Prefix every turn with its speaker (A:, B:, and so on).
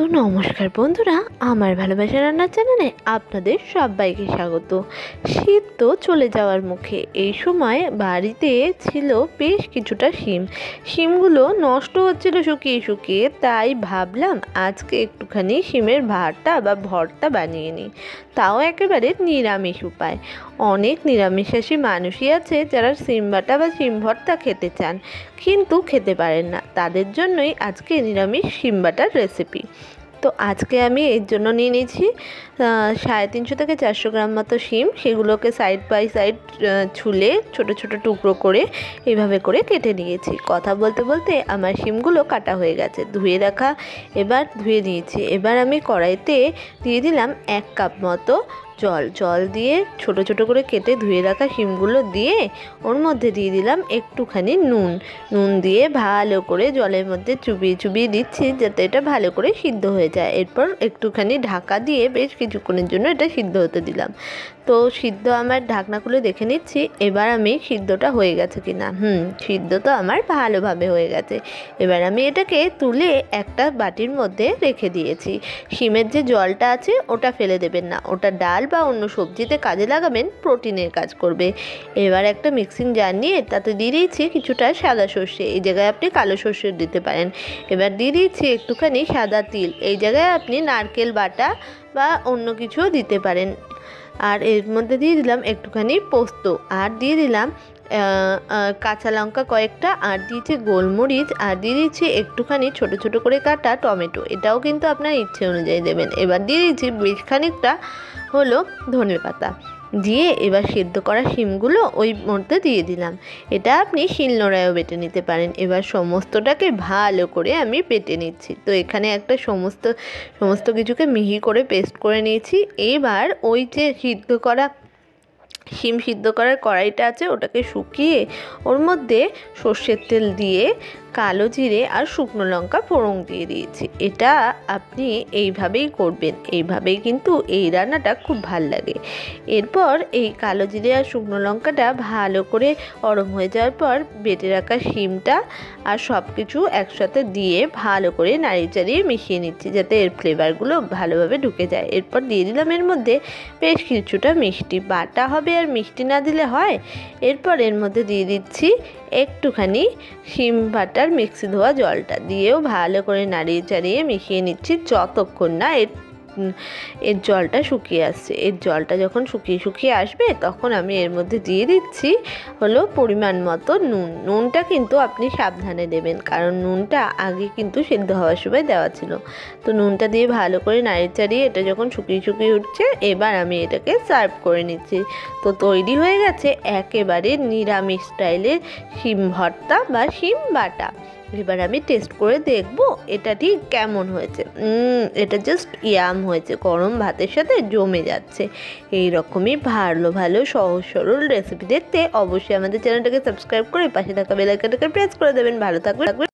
A: তো নমস্কার বন্ধুরা, আমার ভালোবাসা রান্নার চ্যানেলে আপনাদের সবাইকে স্বাগত। শীত তো চলে যাওয়ার মুখে। এই সময় বাড়িতে ছিল বেশ কিছুটা শিমগুলো নষ্ট হচ্ছিল শুকিয়ে শুকিয়ে, তাই ভাবলাম আজকে একটুখানি শিমের ভাতটা বা ভর্তা বানিয়ে নিই, তাও একেবারে নিরামিষ উপায়। অনেক নিরামিষাশী মানুষই আছে যারা শিম বাটা বা শিম ভর্তা খেতে চান কিন্তু খেতে পারেন না, তাদের জন্যই আজকে নিরামিষ শিম বাটার রেসিপি। তো আজকে আমি এর জন্য নিয়ে নিয়েছি 350 থেকে 400 গ্রাম মতো শিম। সেগুলোকে সাইড বাই সাইড ছুলে ছোট ছোট টুকরো করে এইভাবে করে কেটে নিয়েছি। কথা বলতে বলতে আমার শিমগুলো কাটা হয়ে গেছে, ধুয়ে নিয়েছি। এবার আমি কড়াইতে দিয়ে দিলাম 1 কাপ মতো জল দিয়ে ছোট ছোট করে কেটে ধুয়ে রাখা শিমগুলো দিয়ে ওর মধ্যে দিয়ে দিলাম একটুখানি নুন দিয়ে ভালো করে জলের মধ্যে চুবিয়ে দিচ্ছি যাতে এটা ভালো করে সিদ্ধ হয়ে যায়। এরপর একটুখানি ঢাকা দিয়ে বেশ কিছুক্ষণের জন্য এটা সিদ্ধ হতে দিলাম। তো সিদ্ধ আমার ঢাকনা খুলে দেখে নিচ্ছি এবার আমি সিদ্ধটা হয়ে গেছে কিনা। সিদ্ধ তো আমার ভালোভাবে হয়ে গেছে। এবার আমি এটাকে তুলে একটা বাটির মধ্যে রেখে দিয়েছি। শিমের যে জলটা আছে ওটা ফেলে দেবেন না, ওটা ডাল বা অন্য সবজিতে কাজে লাগাবেন, প্রোটিনের কাজ করবে। এবার একটা মিক্সিং জার নিয়ে তাতে দিয়ে দিয়েছি কিছুটা সাদা সর্ষে, এই জায়গায় আপনি কালো সর্ষে দিতে পারেন। এবার দিয়ে দিয়েছি একটুখানি সাদা তিল, এই জায়গায় আপনি নারকেল বাটা বা অন্য কিছুও দিতে পারেন। আর এর মধ্যে দিয়ে দিলাম একটুখানি পোস্ত, আর দিয়ে দিলাম কাঁচা লঙ্কা কয়েকটা, আর দিয়েছি গোলমরিচ, আর দিয়ে দিচ্ছি একটুখানি ছোট ছোট করে কাটা টমেটো, এটাও কিন্তু আপনার ইচ্ছে অনুযায়ী দেবেন। এবার দিয়ে দিচ্ছি বেশ খানিকটা হলো ধনেপাতা দিয়ে এবার সেদ্ধ করা শিমগুলো ওই মধ্যে দিয়ে দিলাম। এটা আপনি শিলনোড়ায়ও বেটে নিতে পারেন। এবার সমস্তটাকে ভালো করে আমি বেটে নিচ্ছি। তো এখানে একটা সমস্ত কিছুকে মিহি করে পেস্ট করে নিয়েছি। এবার ওই যে শিম সিদ্ধ করার কড়াইটা আছে ওটাকে শুকিয়ে ওর মধ্যে সর্ষের তেল দিয়ে কালো জিরে আর শুকনো লঙ্কা ফোড়ন দিয়ে দিয়েছি। এটা আপনি এইভাবেই করবেন, এইভাবেই কিন্তু এই রান্নাটা খুব ভাল লাগে। এরপর এই কালো জিরে আর শুকনো লঙ্কাটা ভালো করে গরম হয়ে যাওয়ার পর বেটে রাখা শিমটা আর সব কিছু একসাথে দিয়ে ভালো করে নাড়িয়ে মিশিয়ে নিচ্ছি যাতে এর ফ্লেভারগুলো ভালোভাবে ঢুকে যায়। এরপর দিয়ে দিলাম এর মধ্যে বেশ কিছুটা মিষ্টি, বাটা হবে আর মিষ্টি না দিলে হয়। এরপর এর মধ্যে দিয়ে দিচ্ছি একটুখানি শিম বাটার মিক্সি ধোয়া জলটা, দিয়েও ভালো করে নাড়িয়ে মিশিয়ে নিচ্ছি যতক্ষণ না এর জলটা শুকিয়ে আসছে। এর জলটা যখন শুকিয়ে আসবে তখন আমি এর মধ্যে দিয়ে দিচ্ছি হলো পরিমাণ মতো নুনটা কিন্তু আপনি সাবধানে দেবেন, কারণ নুনটা আগে কিন্তু সিদ্ধ হওয়ার সময় দেওয়া ছিল। তো নুনটা দিয়ে ভালো করে নাড়িয়ে এটা যখন শুকিয়ে উঠছে এবার আমি এটাকে সার্ভ করে নিচ্ছি। তো তৈরি হয়ে গেছে একেবারে নিরামিষ স্টাইলের শিম ভর্তা বা শিম বাটা। এবার আমি টেস্ট করে দেখব এটা ঠিক কেমন হয়েছে। এটা জাস্ট ইয়াম হয়েছে, গরম ভাতের সাথে জমে যাচ্ছে। এই রকমই ভালো সহজ সরল রেসিপি দেখতে অবশ্যই আমাদের চ্যানেলটাকে সাবস্ক্রাইব করে পাশে থাকা বেল আইকনটাকে প্রেস করে দেবেন। ভালো থাকবেন।